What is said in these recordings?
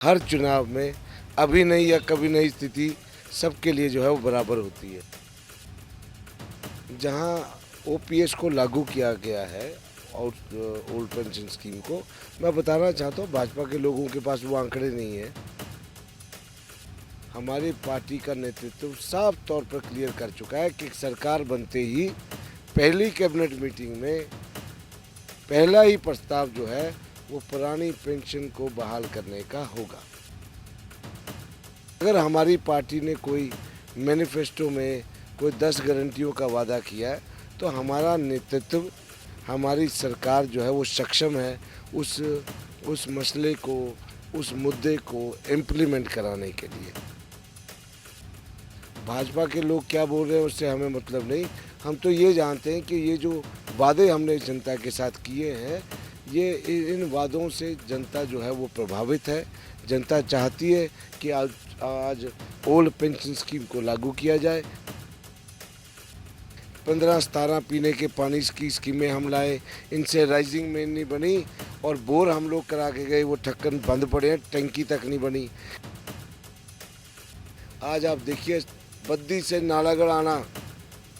हर चुनाव में अभी नहीं या कभी नहीं स्थिति सबके लिए जो है वो बराबर होती है। जहां ओपीएस को लागू किया गया है और ओल्ड पेंशन स्कीम को, मैं बताना चाहता हूँ भाजपा के लोगों के पास वो आंकड़े नहीं है। हमारी पार्टी का नेतृत्व साफ तौर पर क्लियर कर चुका है कि सरकार बनते ही पहली कैबिनेट मीटिंग में पहला ही प्रस्ताव जो है वो पुरानी पेंशन को बहाल करने का होगा। अगर हमारी पार्टी ने कोई मैनिफेस्टो में कोई 10 गारंटियों का वादा किया है तो हमारा नेतृत्व, हमारी सरकार जो है वो सक्षम है उस मसले को, उस मुद्दे को इम्प्लीमेंट कराने के लिए। भाजपा के लोग क्या बोल रहे हैं उससे हमें मतलब नहीं। हम तो ये जानते हैं कि ये जो वादे हमने जनता के साथ किए हैं, ये इन वादों से जनता जो है वो प्रभावित है। जनता चाहती है कि आज ओल्ड पेंशन स्कीम को लागू किया जाए। 15-17 पीने के पानी की स्कीमें हम लाए, इनसे राइजिंग में नहीं बनी और बोर हम लोग करा के गए, वो ढक्कन बंद पड़े हैं, टंकी तक नहीं बनी। आज आप देखिए बद्दी से नालागढ़ आना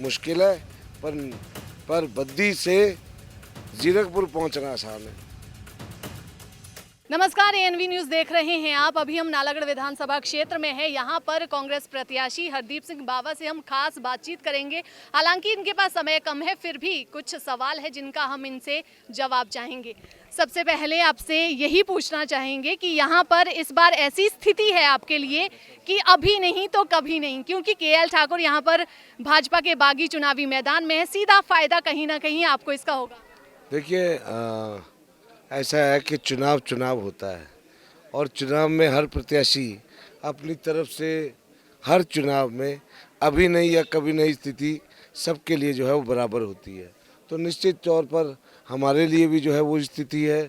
मुश्किल है, पर बद्दी से जीरकपुर पहुंचना आसान है। नमस्कार, एएनवी न्यूज़ देख रहे हैं आप। अभी हम नालागढ़ विधानसभा क्षेत्र में हैं। यहाँ पर कांग्रेस प्रत्याशी हरदीप सिंह बावा से हम खास बातचीत करेंगे। हालांकि इनके पास समय कम है, फिर भी कुछ सवाल है जिनका हम इनसे जवाब चाहेंगे। सबसे पहले आपसे यही पूछना चाहेंगे कि यहाँ पर इस बार ऐसी स्थिति है आपके लिए कि अभी नहीं तो कभी नहीं, क्योंकि केएल ठाकुर यहाँ पर भाजपा के बागी चुनावी मैदान में है। सीधा फायदा कहीं ना कहीं आपको इसका होगा। देखिए, ऐसा है कि चुनाव होता है और चुनाव में हर प्रत्याशी अपनी तरफ से हर चुनाव में अभी नहीं या कभी नहीं स्थिति सबके लिए जो है वो बराबर होती है। तो निश्चित तौर पर हमारे लिए भी जो है वो स्थिति है।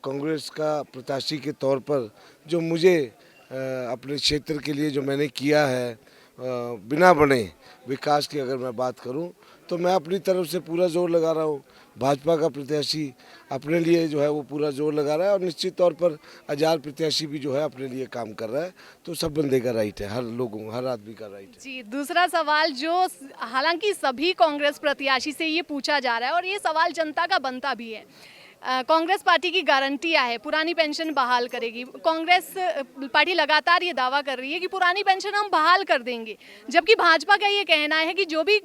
कांग्रेस का प्रत्याशी के तौर पर जो मुझे अपने क्षेत्र के लिए जो मैंने किया है, बिना बने विकास की अगर मैं बात करूं, तो मैं अपनी तरफ से पूरा जोर लगा रहा हूं। भाजपा का प्रत्याशी अपने लिए जो है वो पूरा जोर लगा रहा है और निश्चित तौर पर आज़ाद प्रत्याशी भी जो है अपने लिए काम कर रहा है। तो सब बंदे का राइट है, हर आदमी का राइट है। जी, दूसरा सवाल जो हालांकि सभी कांग्रेस प्रत्याशी से ये पूछा जा रहा है और ये सवाल जनता का बनता भी है। कांग्रेस पार्टी की गारंटियां है, पुरानी पेंशन बहाल करेगी। कांग्रेस पार्टी लगातार ये दावा कर रही है कि पुरानी पेंशन हम बहाल कर देंगे, जबकि भाजपा का ये कहना है कि जो भी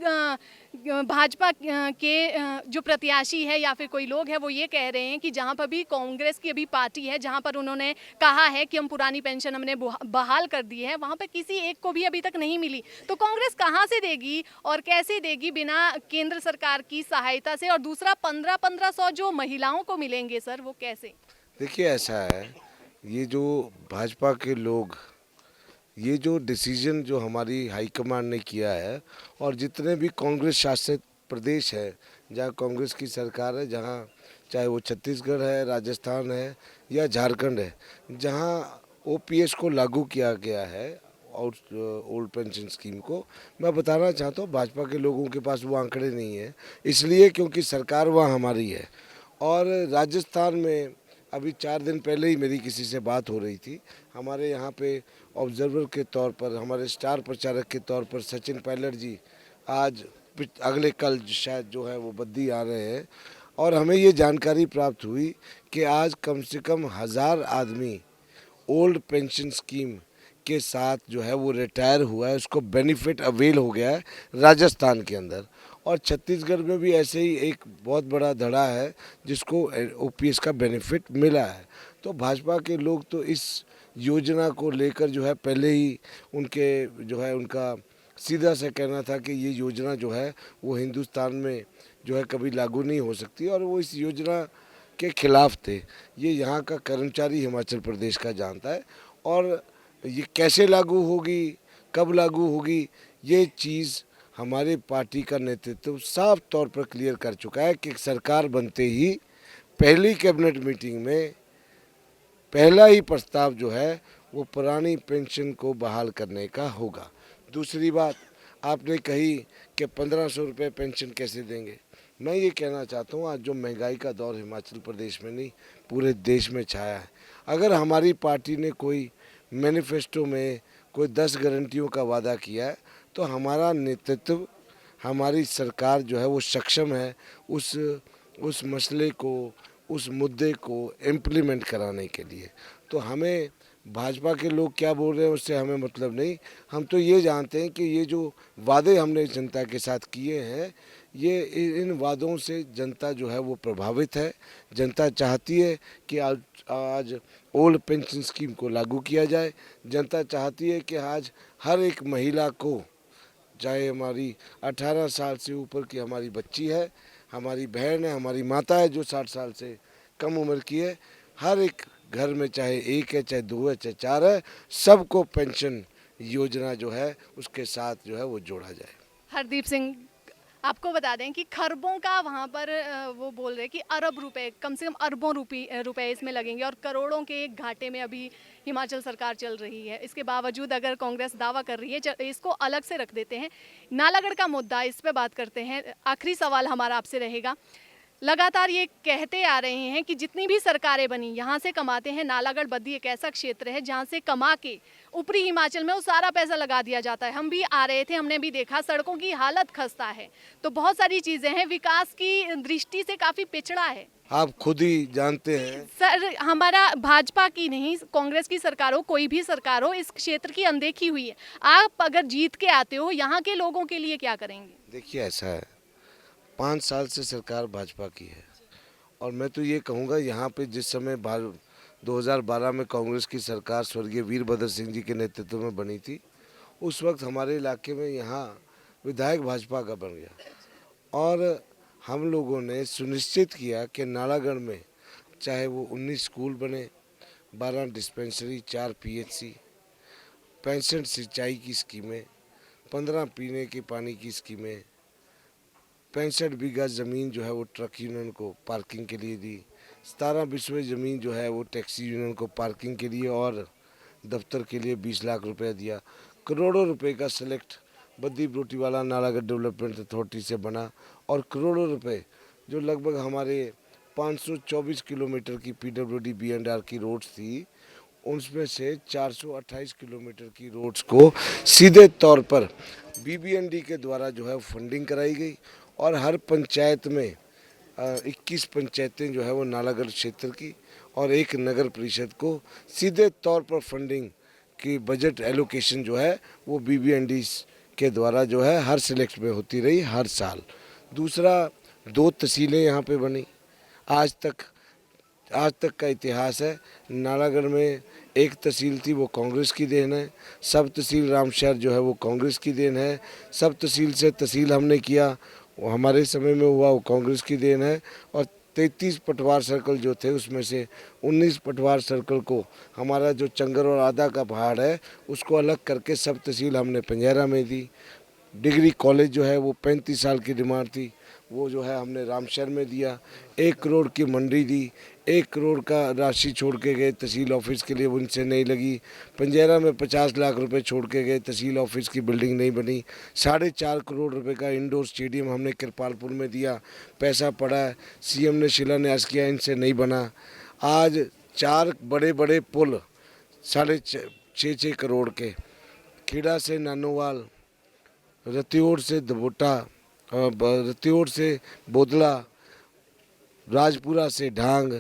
भाजपा के जो प्रत्याशी है या फिर कोई लोग हैं वो ये कह रहे हैं कि जहां पर भी कांग्रेस की अभी पार्टी है, जहां पर उन्होंने कहा है कि हम पुरानी पेंशन हमने बहाल कर दी है, वहां पर किसी एक को भी अभी तक नहीं मिली। तो कांग्रेस कहां से देगी और कैसे देगी बिना केंद्र सरकार की सहायता से? और दूसरा 1500 जो महिलाओं को मिलेंगे सर, वो कैसे? देखिए, ऐसा है, ये जो भाजपा के लोग, ये जो डिसीजन जो हमारी हाईकमांड ने किया है और जितने भी कांग्रेस शासित प्रदेश है, जहाँ कांग्रेस की सरकार है, जहाँ चाहे वो छत्तीसगढ़ है, राजस्थान है या झारखंड है, जहाँ ओपीएस को लागू किया गया है और ओल्ड पेंशन स्कीम को, मैं बताना चाहता हूँ भाजपा के लोगों के पास वो आंकड़े नहीं है। इसलिए क्योंकि सरकार वहाँ हमारी है। और राजस्थान में अभी 4 दिन पहले ही मेरी किसी से बात हो रही थी। हमारे यहाँ पे ऑब्जर्वर के तौर पर, हमारे स्टार प्रचारक के तौर पर सचिन पायलट जी आज अगले कल शायद जो है वो बद्दी आ रहे हैं और हमें ये जानकारी प्राप्त हुई कि आज कम से कम 1000 आदमी ओल्ड पेंशन स्कीम के साथ जो है वो रिटायर हुआ है, उसको बेनिफिट अवेल हो गया है राजस्थान के अंदर। और छत्तीसगढ़ में भी ऐसे ही एक बहुत बड़ा धड़ा है जिसको ओपीएस का बेनिफिट मिला है। तो भाजपा के लोग तो इस योजना को लेकर जो है पहले ही उनके जो है उनका सीधा सा कहना था कि ये योजना जो है वो हिंदुस्तान में जो है कभी लागू नहीं हो सकती और वो इस योजना के खिलाफ थे। ये यहाँ का कर्मचारी हिमाचल प्रदेश का जानता है और ये कैसे लागू होगी, कब लागू होगी, ये चीज़ हमारे पार्टी का नेतृत्व साफ तौर पर क्लियर कर चुका है कि सरकार बनते ही पहली कैबिनेट मीटिंग में पहला ही प्रस्ताव जो है वो पुरानी पेंशन को बहाल करने का होगा। दूसरी बात आपने कही कि 1500 रुपये पेंशन कैसे देंगे। मैं ये कहना चाहता हूँ, आज जो महंगाई का दौर हिमाचल प्रदेश में नहीं पूरे देश में छाया है, अगर हमारी पार्टी ने कोई मैनिफेस्टो में कोई 10 गारंटियों का वादा किया है तो हमारा नेतृत्व, हमारी सरकार जो है वो सक्षम है उस मसले को, उस मुद्दे को इम्प्लीमेंट कराने के लिए। तो हमें भाजपा के लोग क्या बोल रहे हैं उससे हमें मतलब नहीं। हम तो ये जानते हैं कि ये जो वादे हमने जनता के साथ किए हैं, ये इन वादों से जनता जो है वो प्रभावित है। जनता चाहती है कि आज ओल्ड पेंशन स्कीम को लागू किया जाए। जनता चाहती है कि आज हर एक महिला को, चाहे हमारी 18 साल से ऊपर की हमारी बच्ची है, हमारी बहन है, हमारी माता है जो 60 साल से कम उम्र की है, हर एक घर में चाहे एक है, चाहे दो है, चाहे चार है, सबको पेंशन योजना जो है उसके साथ जो है वो जोड़ा जाए। हरदीप सिंह, आपको बता दें कि खरबों का वहाँ पर वो बोल रहे हैं कि अरब रुपए, कम से कम अरबों रुपए इसमें लगेंगे और करोड़ों के एक घाटे में अभी हिमाचल सरकार चल रही है। इसके बावजूद अगर कांग्रेस दावा कर रही है, इसको अलग से रख देते हैं। नालागढ़ का मुद्दा, इस पे बात करते हैं। आखिरी सवाल हमारा आपसे रहेगा। लगातार ये कहते आ रहे हैं कि जितनी भी सरकारें बनी यहाँ से कमाते हैं। नालागढ़ बद्दी एक ऐसा क्षेत्र है जहाँ से कमा के ऊपरी हिमाचल में वो सारा पैसा लगा दिया जाता है। हम भी आ रहे थे, हमने भी देखा सड़कों की हालत खस्ता है। तो बहुत सारी चीज़ें हैं, विकास की दृष्टि से काफ़ी पिछड़ा है। आप खुद ही जानते हैं सर, हमारा भाजपा की नहीं, कांग्रेस की सरकार हो, कोई भी सरकार हो, इस क्षेत्र की अनदेखी हुई है। आप अगर जीत के आते हो, यहाँ के लोगों के लिए क्या करेंगे? देखिए ऐसा है, 5 साल से सरकार भाजपा की है और मैं तो ये कहूँगा यहाँ पे जिस समय 2012 में कांग्रेस की सरकार स्वर्गीय वीरभद्र सिंह जी के नेतृत्व में बनी थी, उस वक्त हमारे इलाके में यहाँ विधायक भाजपा का बन गया और हम लोगों ने सुनिश्चित किया कि नालागढ़ में चाहे वो 19 स्कूल बने, 12 डिस्पेंसरी, 4 पीएचसी, 65 सिंचाई की स्कीमें, 15 पीने के पानी की स्कीमें, 65 बीघा ज़मीन जो है वो ट्रक यूनियन को पार्किंग के लिए दी, 17 बिस्वे ज़मीन जो है वो टैक्सी यूनियन को पार्किंग के लिए और दफ्तर के लिए 20 लाख रुपया दिया। करोड़ों रुपए का select Baddi Barotiwala Nalagarh development authority से बना और करोड़ों रुपए जो लगभग हमारे 524 किलोमीटर की पीडब्ल्यूडी बी&आर की रोड्स थी, उसमें से 428 किलोमीटर की रोड्स को सीधे तौर पर बीबीएनडी के द्वारा जो है फंडिंग कराई गई और हर पंचायत में 21 पंचायतें जो है वो नालागढ़ क्षेत्र की और एक नगर परिषद को सीधे तौर पर फंडिंग की बजट एलोकेशन जो है वो बीबीएनडी के द्वारा जो है हर सिलेक्ट में होती रही हर साल। दूसरा, 2 तहसीलें यहाँ पे बनी। आज तक का इतिहास है, नालागढ़ में एक तहसील थी वो कांग्रेस की देन है, सब तहसील रामशहर जो है वो कांग्रेस की देन है, सब तहसील से तहसील हमने किया वो हमारे समय में हुआ वो कांग्रेस की देन है और 33 पटवार सर्कल जो थे उसमें से 19 पटवार सर्कल को हमारा जो चंगर और आधा का पहाड़ है उसको अलग करके सब तहसील हमने पंजारा में दी। डिग्री कॉलेज जो है वो 35 साल की डिमांड थी, वो जो है हमने रामशहर में दिया। 1 करोड़ की मंडी दी, 1 करोड़ का राशि छोड़ के गए तहसील ऑफिस के लिए, उनसे नहीं लगी। पंजारा में 50 लाख रुपए छोड़ के गए, तहसील ऑफिस की बिल्डिंग नहीं बनी। 4.5 करोड़ रुपए का इंडोर स्टेडियम हमने कृपालपुर में दिया, पैसा पड़ा है, सीएम ने शिलान्यास किया, इनसे नहीं बना। आज 4 बड़े बड़े पुल 6.5 करोड़ के, खेड़ा से नानोवाल, रतियोड़ से दबोटा, रतियोड़ से बोदला, राजपुरा से ढांग,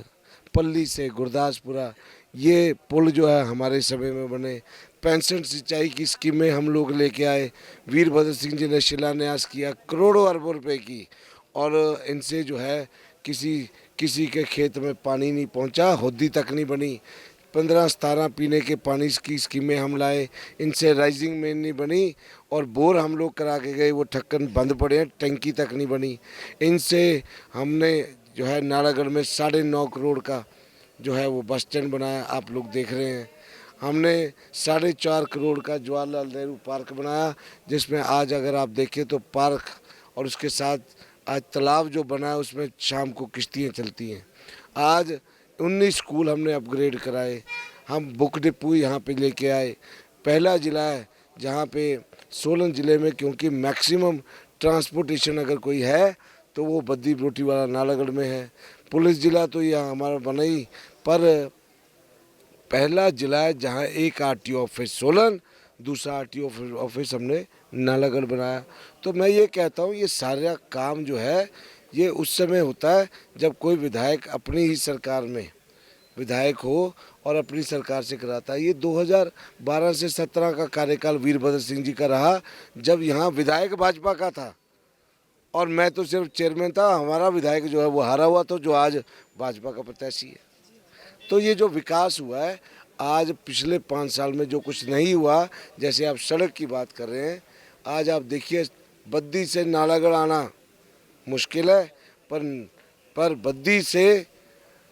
पल्ली से गुरदासपुरा, ये पुल जो है हमारे समय में बने। 65 सिंचाई की स्कीमें हम लोग लेके आए, वीरभद्र सिंह जी ने शिलान्यास किया करोड़ों अरबों रुपए की और इनसे जो है किसी के खेत में पानी नहीं पहुंचा, होदी तक नहीं बनी। 15-17 पीने के पानी की स्कीमें हम लाए, इनसे राइजिंग मेन नहीं बनी और बोर हम लोग करा के गए वो ढक्कन बंद पड़े हैं, टंकी तक नहीं बनी। इनसे हमने जो है नालागढ़ में 9.5 करोड़ का जो है वो बस स्टैंड बनाया, आप लोग देख रहे हैं। हमने 4.5 करोड़ का जवाहरलाल नेहरू पार्क बनाया, जिसमें आज अगर आप देखें तो पार्क और उसके साथ आज तालाब जो बना है उसमें शाम को किश्तियाँ चलती हैं। आज 19 स्कूल हमने अपग्रेड कराए, हम बुक डिपो यहाँ पे लेके आए। पहला ज़िला है जहाँ पे सोलन ज़िले में, क्योंकि मैक्सिमम ट्रांसपोर्टेशन अगर कोई है तो वो बद्दी बरोटीवाला नालागढ़ में है। पुलिस ज़िला तो यहाँ हमारा बना ही, पर पहला जिला है जहाँ एक आरटीओ ऑफिस सोलन, दूसरा आरटीओ ऑफिस हमने नालागढ़ बनाया। तो मैं ये कहता हूँ ये सारा काम जो है ये उस समय होता है जब कोई विधायक अपनी ही सरकार में विधायक हो और अपनी सरकार से कराता है। ये 2012 से 17 का कार्यकाल वीरभद्र सिंह जी का रहा, जब यहाँ विधायक भाजपा का था और मैं तो सिर्फ चेयरमैन था। हमारा विधायक जो है वो हारा हुआ, तो जो आज भाजपा का प्रत्याशी है। तो ये जो विकास हुआ है आज पिछले 5 साल में जो कुछ नहीं हुआ, जैसे आप सड़क की बात कर रहे हैं, आज आप देखिए बद्दी से नालागढ़ आना मुश्किल है, पर बद्दी से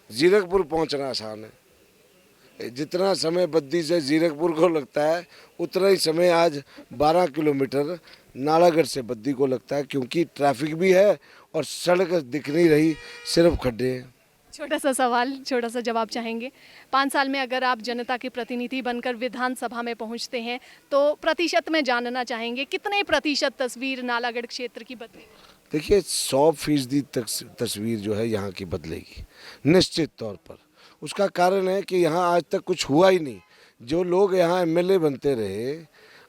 जीरकपुर पहुंचना आसान है। जितना समय बद्दी से जीरकपुर को लगता है उतना ही समय आज 12 किलोमीटर नालागढ़ से बद्दी को लगता है, क्योंकि ट्रैफिक भी है और सड़क दिख नहीं रही, सिर्फ खड्डे हैं। छोटा सा सवाल, छोटा सा जवाब चाहेंगे। 5 साल में अगर आप जनता के प्रतिनिधि बनकर विधानसभा में पहुंचते हैं तो प्रतिशत में जानना चाहेंगे कितने प्रतिशत तस्वीर नालागढ़ क्षेत्र की बदलेगी? देखिए 100% तस्वीर जो है यहाँ की बदलेगी निश्चित तौर पर। उसका कारण है कि यहाँ आज तक कुछ हुआ ही नहीं। जो लोग यहाँ एमएलए बनते रहे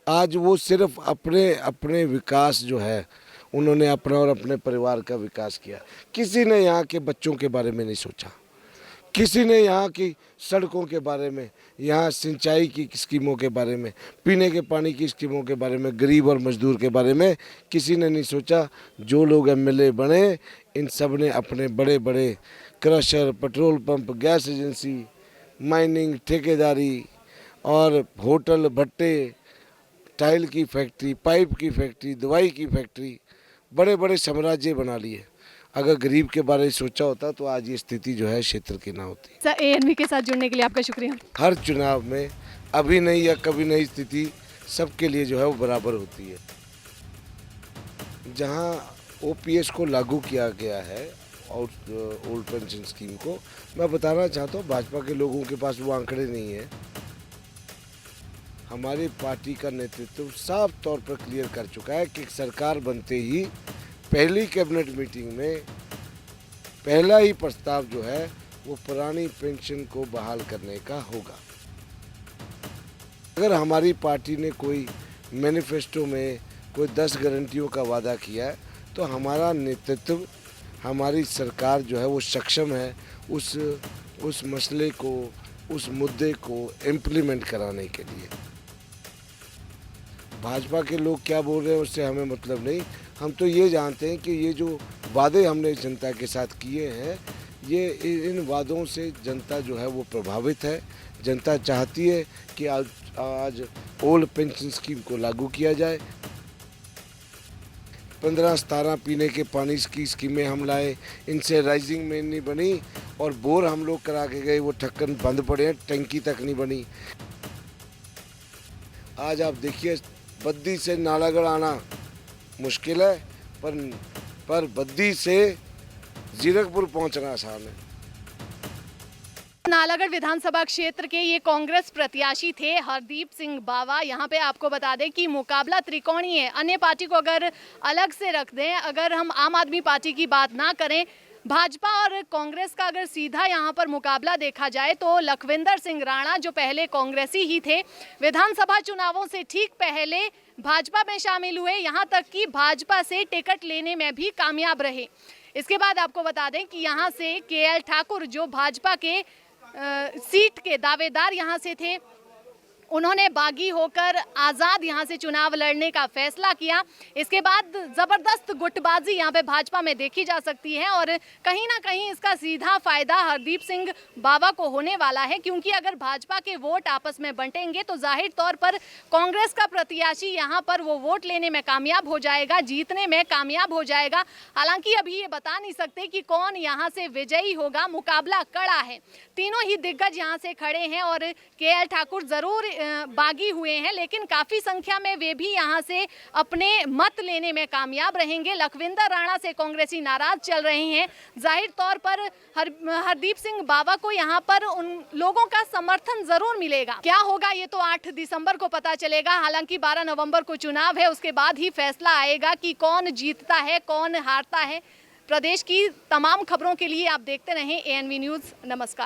आज वो सिर्फ अपने अपने विकास जो है उन्होंने अपना और अपने परिवार का विकास किया। किसी ने यहाँ के बच्चों के बारे में नहीं सोचा, किसी ने यहाँ की सड़कों के बारे में, यहाँ सिंचाई की स्कीमों के बारे में, पीने के पानी की स्कीमों के बारे में, गरीब और मजदूर के बारे में किसी ने नहीं सोचा। जो लोग एमएलए बने इन सब ने अपने बड़े बड़े crusher, petrol pump, gas agency, mining, ठेकेदारी और होटल, भट्टे, टाइल की फैक्ट्री, पाइप की फैक्ट्री, दवाई की फैक्ट्री, बड़े बड़े साम्राज्य बना लिए। अगर गरीब के बारे में सोचा होता तो आज ये स्थिति जो है क्षेत्र की ना होती। सर, एएनवी के साथ जुड़ने के लिए आपका शुक्रिया। हर चुनाव में अभी नहीं या कभी नहीं स्थिति सबके लिए जो है वो बराबर होती है। जहाँ ओपीएस को लागू किया गया है और ओल्ड पेंशन स्कीम को, मैं बताना चाहता हूँ भाजपा के लोगों के पास वो आंकड़े नहीं है। हमारी पार्टी का नेतृत्व साफ तौर पर क्लियर कर चुका है कि सरकार बनते ही पहली कैबिनेट मीटिंग में पहला ही प्रस्ताव जो है वो पुरानी पेंशन को बहाल करने का होगा। अगर हमारी पार्टी ने कोई मैनिफेस्टो में कोई 10 गारंटियों का वादा किया है तो हमारा नेतृत्व, हमारी सरकार जो है वो सक्षम है उस मसले को, उस मुद्दे को इम्प्लीमेंट कराने के लिए। भाजपा के लोग क्या बोल रहे हैं उससे हमें मतलब नहीं। हम तो ये जानते हैं कि ये जो वादे हमने जनता के साथ किए हैं, ये इन वादों से जनता जो है वो प्रभावित है। जनता चाहती है कि आज ओल्ड पेंशन स्कीम को लागू किया जाए। 15-17 पीने के पानी की स्कीमें हम लाए, इनसे राइजिंग में नहीं बनी और बोर हम लोग करा के गए, वो ढक्कन बंद पड़े हैं, टंकी तक नहीं बनी। आज आप देखिए बद्दी से नालागढ़ आना मुश्किल है, पर बद्दी से जीरकपुर पहुंचना आसान है। नालागढ़ विधानसभा क्षेत्र के ये कांग्रेस प्रत्याशी थे हरदीप सिंह बावा। यहाँ पे आपको बता दें कि मुकाबला त्रिकोणीय है। अन्य पार्टी को अगर अलग से रख दें, अगर हम आम आदमी पार्टी की बात ना करें, भाजपा और कांग्रेस का अगर सीधा यहाँ पर मुकाबला देखा जाए तो लखविंदर सिंह राणा जो पहले कांग्रेसी ही थे, विधानसभा चुनावों से ठीक पहले भाजपा में शामिल हुए, यहाँ तक कि भाजपा से टिकट लेने में भी कामयाब रहे। इसके बाद आपको बता दें कि यहाँ से केएल ठाकुर जो भाजपा के सीट के दावेदार यहाँ से थे, उन्होंने बागी होकर आज़ाद यहाँ से चुनाव लड़ने का फैसला किया। इसके बाद ज़बरदस्त गुटबाजी यहाँ पे भाजपा में देखी जा सकती है और कहीं ना कहीं इसका सीधा फायदा हरदीप सिंह बावा को होने वाला है, क्योंकि अगर भाजपा के वोट आपस में बंटेंगे तो जाहिर तौर पर कांग्रेस का प्रत्याशी यहाँ पर वो वोट लेने में कामयाब हो जाएगा, जीतने में कामयाब हो जाएगा। हालांकि अभी ये बता नहीं सकते कि कौन यहाँ से विजयी होगा। मुकाबला कड़ा है, तीनों ही दिग्गज यहाँ से खड़े हैं और केएल ठाकुर ज़रूर बागी हुए हैं, लेकिन काफ़ी संख्या में वे भी यहाँ से अपने मत लेने में कामयाब रहेंगे। लखविंदर राणा से कांग्रेसी नाराज चल रहे हैं। जाहिर तौर पर हरदीप सिंह बावा को यहाँ पर उन लोगों का समर्थन जरूर मिलेगा। क्या होगा ये तो 8 दिसंबर को पता चलेगा। हालांकि 12 नवंबर को चुनाव है, उसके बाद ही फैसला आएगा कि कौन जीतता है, कौन हारता है। प्रदेश की तमाम खबरों के लिए आप देखते रहें एएनवी न्यूज़। नमस्कार।